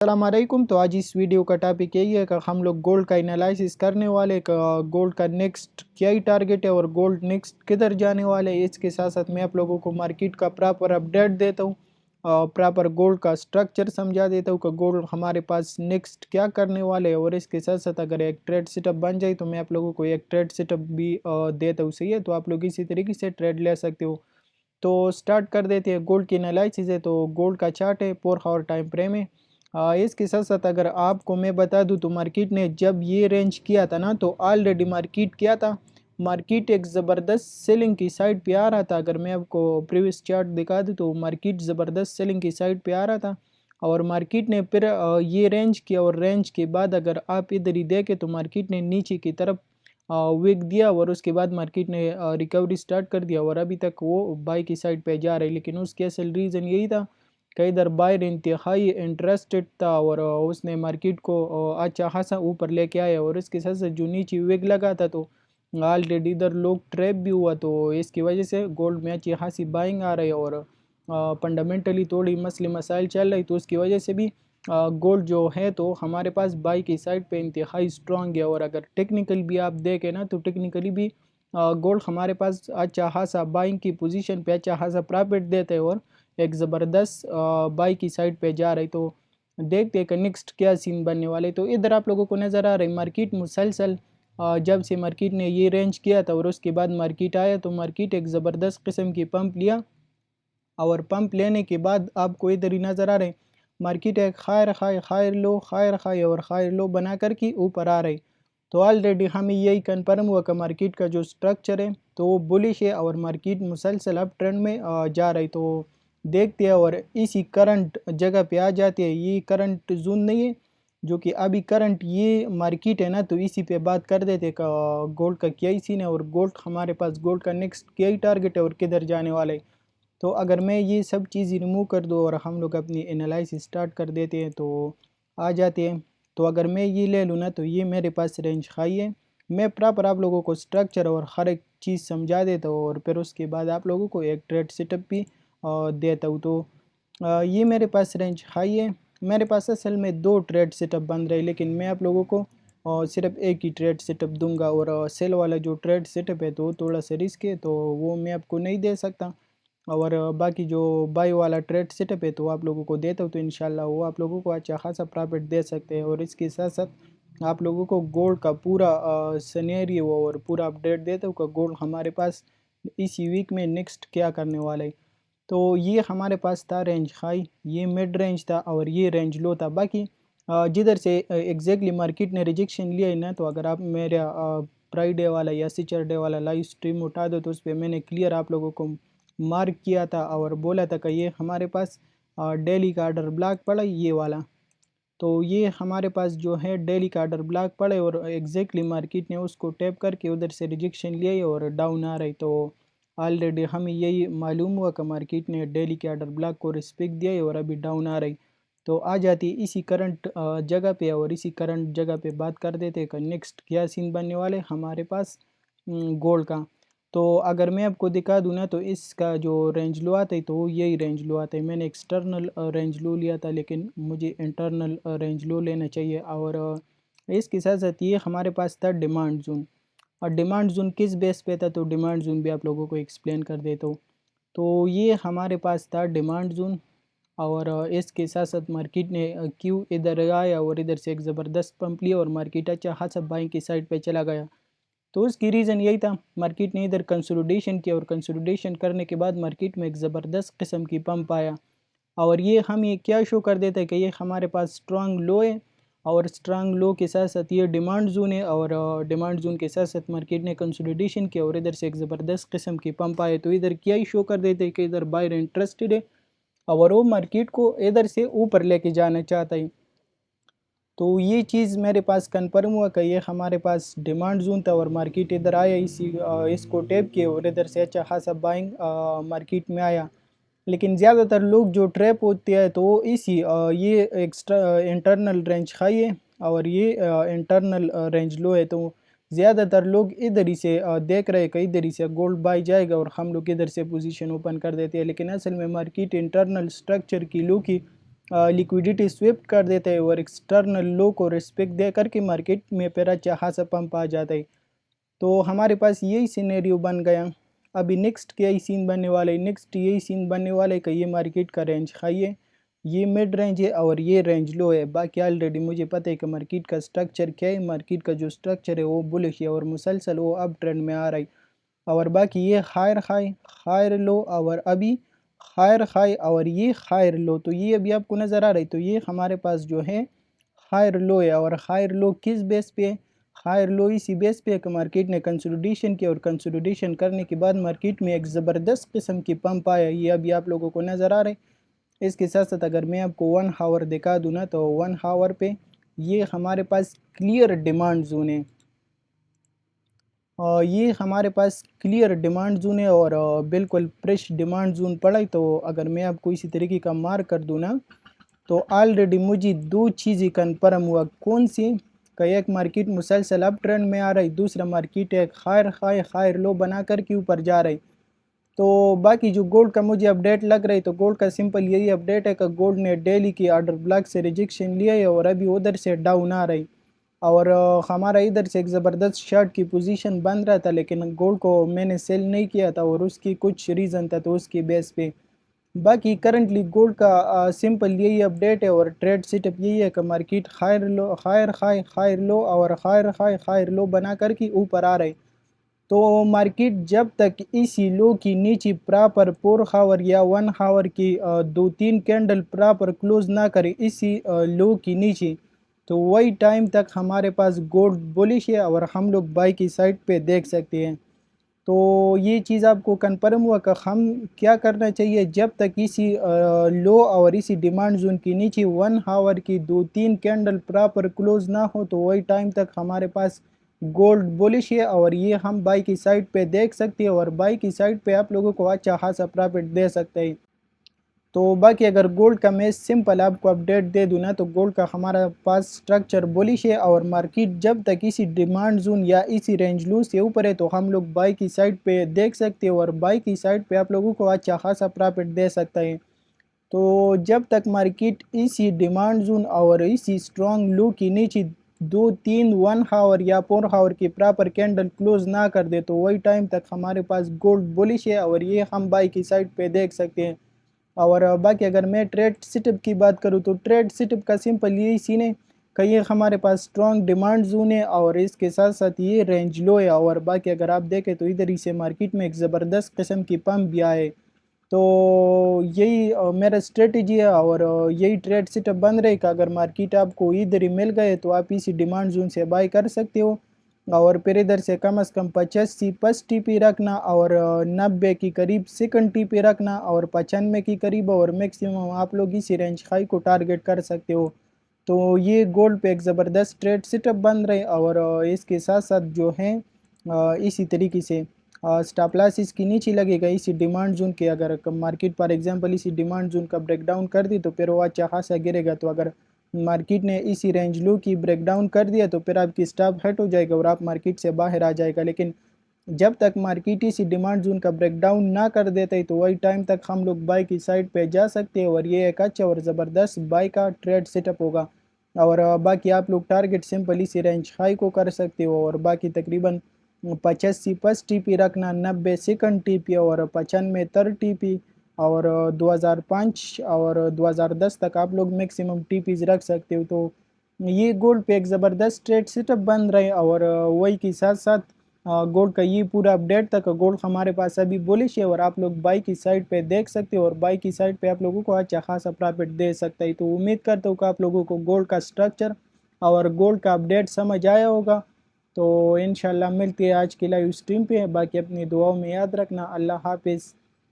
अस्सलाम वालेकुम। तो आज इस वीडियो का टॉपिक यही है कि हम लोग गोल्ड का एनालिसिस करने वाले गोल्ड का नेक्स्ट क्या ही टारगेट है और गोल्ड नेक्स्ट किधर जाने वाले है। इसके साथ साथ मैं आप लोगों को मार्केट का प्रॉपर अपडेट देता हूँ, प्रॉपर गोल्ड का स्ट्रक्चर समझा देता हूँ कि गोल्ड हमारे पास नेक्स्ट क्या करने वाले हैं। और इसके साथ साथ अगर एक ट्रेड सेटअप बन जाए तो मैं आप लोगों को एक ट्रेड सेटअप भी देता हूँ। सही है, तो आप लोग इसी तरीके से ट्रेड ले सकते हो। तो स्टार्ट कर देते हैं। गोल्ड की एनालिसिस है तो गोल्ड का चार्ट है, 4 आवर टाइम फ्रेम है। इसके साथ साथ अगर आपको मैं बता दूं तो मार्केट ने जब ये रेंज किया था ना, तो ऑलरेडी मार्केट क्या था, मार्केट एक ज़बरदस्त सेलिंग की साइड पे आ रहा था। अगर मैं आपको प्रीवियस चार्ट दिखा दूं तो मार्केट ज़बरदस्त सेलिंग की साइड पे आ रहा था और मार्केट ने फिर ये रेंज किया और रेंज के बाद अगर आप इधर ही देखें तो मार्केट ने नीचे की तरफ विक दिया और उसके बाद मार्केट ने रिकवरी स्टार्ट कर दिया और अभी तक वो बाई की साइड पे जा रही है। लेकिन उसके असल रीज़न यही था कि इधर बायर इंतहाई इंटरेस्टेड था और उसने मार्केट को अच्छा खासा ऊपर लेके आया और इसके साथ साथ जो नीचे विग लगा था तो ऑलरेडी इधर लोग ट्रैप भी हुआ, तो इसकी वजह से गोल्ड में अच्छी खासी बाइंग आ रही है और फंडामेंटली थोड़ी मसले मसाइल चल रही, तो उसकी वजह से भी गोल्ड जो है तो हमारे पास बाई की साइड पे इंतहाई स्ट्रॉन्ग है। और अगर टेक्निकल भी आप देखें ना तो टेक्निकली भी गोल्ड हमारे पास अच्छा खासा बाइंग की पोजीशन पे अच्छा खासा प्रॉफिट देते हैं और एक ज़बरदस्त बाई की साइड पे जा रही। तो देखते हैं कि नेक्स्ट क्या सीन बनने वाले। तो इधर आप लोगों को नज़र आ रही मार्केट मुसलसल जब से मार्केट ने ये रेंज किया था और उसके बाद मार्केट आया तो मार्केट एक ज़बरदस्त किस्म की पंप लिया और पंप लेने के बाद आपको इधर ही नज़र आ रहे मार्केट एक खायर खाई और खायर लो बना कर के ऊपर आ रही। तो ऑलरेडी हमें यही कन्फर्म हुआ कि मार्केट का जो स्ट्रक्चर है तो वो बुलिश है और मार्केट मुसलसल अप ट्रेंड में जा रही। तो देखते हैं और इसी करंट जगह पे आ जाती है। ये करंट जोन नहीं है जो कि अभी करंट ये मार्केट है ना, तो इसी पे बात कर देते का गोल्ड का क्या ही सीन है और गोल्ड हमारे पास गोल्ड का नेक्स्ट क्या ही टारगेट है और किधर जाने वाला है। तो अगर मैं ये सब चीज़ रिमूव कर दूँ और हम लोग अपनी एनालिसिस स्टार्ट कर देते हैं तो आ जाते हैं। तो अगर मैं ये ले लूँ ना तो ये मेरे पास रेंज हाई है। मैं प्रॉपर आप लोगों को स्ट्रक्चर और हर एक चीज़ समझा देता हूँ और फिर उसके बाद आप लोगों को एक ट्रेड सेटअप भी देता हूँ। तो ये मेरे पास रेंज हाई है। मेरे पास असल में 2 ट्रेड सेटअप बन रहे, लेकिन मैं आप लोगों को सिर्फ एक ही ट्रेड सेटअप दूंगा और सेल वाला जो ट्रेड सेटअप है तो थोड़ा सा रिस्क है तो वो मैं आपको नहीं दे सकता। और बाकी जो बाई वाला ट्रेड सेटअप है तो आप लोगों को देता हूँ तो इंशाल्लाह वो आप लोगों को अच्छा खासा प्रॉफिट दे सकते हैं। और इसके साथ साथ आप लोगों को गोल्ड का पूरा सिनेरियो और पूरा अपडेट देता हूँ कि गोल्ड हमारे पास इसी वीक में नेक्स्ट क्या करने वाला है। तो ये हमारे पास था रेंज हाई, ये मिड रेंज था और ये रेंज लो था। बाकी जिधर से एग्जैक्टली मार्केट ने रिजेक्शन लिया है ना, तो अगर आप मेरा फ्राइडे वाला या सैटरडे वाला लाइव स्ट्रीम उठा दो तो उस पर मैंने क्लियर आप लोगों को मार्क किया था और बोला था कि ये हमारे पास डेली का आर्डर ब्लॉक पड़ा ये वाला। तो ये हमारे पास जो है डेली का आर्डर ब्लॉक पड़े और एग्जैक्टली मार्केट ने उसको टैप करके उधर से रिजेक्शन लिया है और डाउन आ रही। तो ऑलरेडी हमें यही मालूम हुआ कि मार्केट ने डेली के आर्डर ब्लॉक को रिस्पेक्ट दिया है और अभी डाउन आ रही। तो आ जाती है इसी करंट जगह पे और इसी करंट जगह पे बात कर देते हैं कि नेक्स्ट क्या सीन बनने वाले हमारे पास गोल्ड का। तो अगर मैं आपको दिखा दूँ ना तो इसका जो रेंज लो आता है तो यही रेंज लो आता है। मैंने एक्सटर्नल रेंज लो लिया था लेकिन मुझे इंटरनल रेंज लो लेना चाहिए। और इसके साथ साथ ये हमारे पास था डिमांड जोन। और डिमांड जोन किस बेस पे था तो डिमांड जोन भी आप लोगों को एक्सप्लेन कर देता हूँ। तो ये हमारे पास था डिमांड जोन और इसके साथ साथ मार्केट ने क्यों इधर आया और इधर से एक ज़बरदस्त पंप लिया और मार्केट अच्छा खासा बाइंग की साइड पे चला गया। तो उसकी रीज़न यही था, मार्केट ने इधर कंसोलिडेशन किया और कंसोलिडेशन करने के बाद मार्केट में एक ज़बरदस्त किस्म की पंप आया और ये हम ये क्या शो कर देता है कि ये हमारे पास स्ट्रांग लो है और स्ट्रांग लो के साथ साथ ये डिमांड जोन है और डिमांड जोन के साथ साथ मार्केट ने कंसोलिडेशन किया और इधर से एक ज़बरदस्त किस्म की पंप आए। तो इधर क्या ही शो कर देते हैं कि इधर बायर इंटरेस्टेड है और वो मार्केट को इधर से ऊपर लेके जाना चाहता है। तो ये चीज़ मेरे पास कन्फर्म हुआ कि ये हमारे पास डिमांड जोन था और मार्केट इधर आया इसको टैप किए और इधर से अच्छा खासा बाइंग मार्केट में आया। लेकिन ज़्यादातर लोग जो ट्रैप होते हैं तो वो ये एक्स्ट्रा इंटरनल रेंज हाई है और ये इंटरनल रेंज लो है। तो ज़्यादातर लोग इधर ही से देख रहे हैं कि इधर ही से गोल्ड बाई जाएगा और हम लोग इधर से पोजीशन ओपन कर देते हैं। लेकिन असल में मार्केट इंटरनल स्ट्रक्चर की लो की लिक्विडिटी स्विफ्ट कर देता है और एक्सटर्नल लो को रिस्पेक्ट दे करके मार्केट में फिर अच्छा खासा पंप आ जाता है। तो हमारे पास यही सिनेरियो बन गया। अभी नेक्स्ट क्या ही सीन बनने वाला है, नेक्स्ट यही सीन बनने वाला है कि ये मार्केट का रेंज हाई है, ये मिड रेंज है और ये रेंज लो है। बाकी ऑलरेडी मुझे पता है कि मार्केट का स्ट्रक्चर क्या है, मार्केट का जो स्ट्रक्चर है वो बुलिश है और मुसलसल वो अप ट्रेंड में आ रहा है। और बाकी ये हायर हाई हायर लो और अभी हायर हाई और ये हायर लो, तो ये अभी आपको नज़र आ रहा है। तो ये हमारे पास जो है हायर लो है और हायर लो किस बेस पे है, हायर लो इसी बेस पे है कि मार्केट ने कंसोलिडेशन किया और कंसोलिडेशन करने के बाद मार्केट में एक ज़बरदस्त किस्म की पंप आया, ये अभी आप लोगों को नज़र आ रहा है। इसके साथ साथ अगर मैं आपको 1 आवर दिखा दूँ ना, तो 1 आवर पे ये हमारे पास क्लियर डिमांड जोन है, ये हमारे पास क्लियर डिमांड जोन है और बिल्कुल फ्रेश डिमांड जोन पड़ा है। तो अगर मैं आपको इसी तरीके का मार्क कर दूँ ना, तो ऑलरेडी मुझे दो चीज़ें कन्फर्म हुआ, कौन सी का एक मार्केट मुसलसल अप ट्रेंड में आ रहा है, दूसरा मार्केट एक हायर हाई हायर लो बना कर के ऊपर जा रहा है। तो बाकी जो गोल्ड का मुझे अपडेट लग रहा है, तो गोल्ड का सिंपल यही अपडेट है कि गोल्ड ने डेली की ऑर्डर ब्लॉक से रिजेक्शन लिया है और अभी उधर से डाउन आ रही। और हमारा इधर से एक ज़बरदस्त शर्ट की पोजीशन बन रहा था, लेकिन गोल्ड को मैंने सेल नहीं किया था और उसकी कुछ रीज़न था, तो उसकी बेस पे बाकी करंटली गोल्ड का सिंपल यही अपडेट है और ट्रेड सेटअप यही है कि market higher low higher high higher low और हायर हाई हायर लो बना करके ऊपर आ रहे। तो मार्केट जब तक इसी लो की नीचे प्रॉपर 4 आवर या 1 आवर की 2-3 कैंडल प्रॉपर क्लोज ना करे इसी लो की नीचे, तो वही टाइम तक हमारे पास गोल्ड बुलिश है और हम लोग बाई की साइड पे देख सकते हैं। तो ये चीज़ आपको कन्फर्म हुआ कि हम क्या करना चाहिए, जब तक इसी लो और इसी डिमांड जोन के नीचे 1 आवर की 2-3 कैंडल प्रॉपर क्लोज ना हो, तो वही टाइम तक हमारे पास गोल्ड बुलिश है और ये हम बाई की साइड पे देख सकते हैं और बाई की साइड पे आप लोगों को अच्छा खासा प्रॉफिट दे सकते हैं। तो बाकी अगर गोल्ड का मैं सिंपल आपको अपडेट दे दूँ ना, तो गोल्ड का हमारा पास स्ट्रक्चर बुलिश है और मार्केट जब तक इसी डिमांड जोन या इसी रेंज लूज से ऊपर है, तो हम लोग बाई की साइड पे देख सकते हैं और बाई की साइड पे आप लोगों को अच्छा खासा प्रॉफिट दे सकता है। तो जब तक मार्केट इसी डिमांड जोन और इसी स्ट्रॉन्ग लो की नीचे 2-3 1 आवर या 4 आवर की प्रॉपर कैंडल क्लोज ना कर दे, तो वही टाइम तक हमारे पास गोल्ड बुलिश है और ये हम बाई की साइड पे देख सकते हैं। और बाकी अगर मैं ट्रेड सेटअप की बात करूँ, तो ट्रेड सेटअप का सिंपल यही सीन है कि ये हमारे पास स्ट्रॉन्ग डिमांड जोन है और इसके साथ साथ ये रेंज लो है और बाकी अगर आप देखें तो इधर ही से मार्केट में एक ज़बरदस्त किस्म की पंप भी आए। तो यही मेरा स्ट्रेटजी है और यही ट्रेड सेटअप बन रहे कि अगर मार्केट आपको इधर ही मिल गए तो आप इसी डिमांड जोन से बाई कर सकते हो और फिर इधर से कम से कम 85 फर्स्ट टीपी रखना और 90 के करीब सेकंड टीपी रखना और 95 के करीब और मैक्सिमम आप लोग इसी रेंज हाई को टारगेट कर सकते हो। तो ये गोल्ड पे एक ज़बरदस्त ट्रेड सेटअप बन रहे और इसके साथ साथ जो है इसी तरीके से स्टॉप लॉस इसकी नीचे लगेगा इसी डिमांड जोन के। अगर मार्केट फॉर एग्जांपल इसी डिमांड जोन का ब्रेकडाउन कर दी तो फिर वो अच्छा खासा गिरेगा। तो अगर मार्केट ने इसी रेंज लो की ब्रेकडाउन कर दिया तो फिर आपकी स्टॉप हिट हो जाएगा और आप मार्केट से बाहर आ जाएगा। लेकिन जब तक मार्केट इसी डिमांड जोन का ब्रेकडाउन ना कर देते है, तो वही टाइम तक हम लोग बाई की साइड पे जा सकते हैं और ये एक अच्छा और ज़बरदस्त बाई का ट्रेड सेटअप होगा। और बाकी आप लोग टारगेट सिंपल इसी रेंज हाई को कर सकते हो और बाकी तकरीबन 85 फर्स्ट टीपी रखना, 90 सेकंड टीपी और 95 थर्ड टीपी और 2005 और 2010 तक आप लोग मैक्सिमम टीपीज रख सकते हो। तो ये गोल्ड पे एक ज़बरदस्त ट्रेड सेटअप बन रहे और वही के साथ साथ गोल्ड का ये पूरा अपडेट तक गोल्ड हमारे पास अभी बुलिश है और आप लोग बाई की साइड पे देख सकते हो और बाई की साइड पे आप लोगों को अच्छा खासा प्रॉफिट दे सकता है। तो उम्मीद करता हूँ कि आप लोगों को गोल्ड का स्ट्रक्चर और गोल्ड का अपडेट समझ आया होगा। तो इंशाल्लाह मिलती है आज की लाइव स्ट्रीम पे। बाकी अपनी दुआओं में याद रखना। अल्लाह हाफिज़।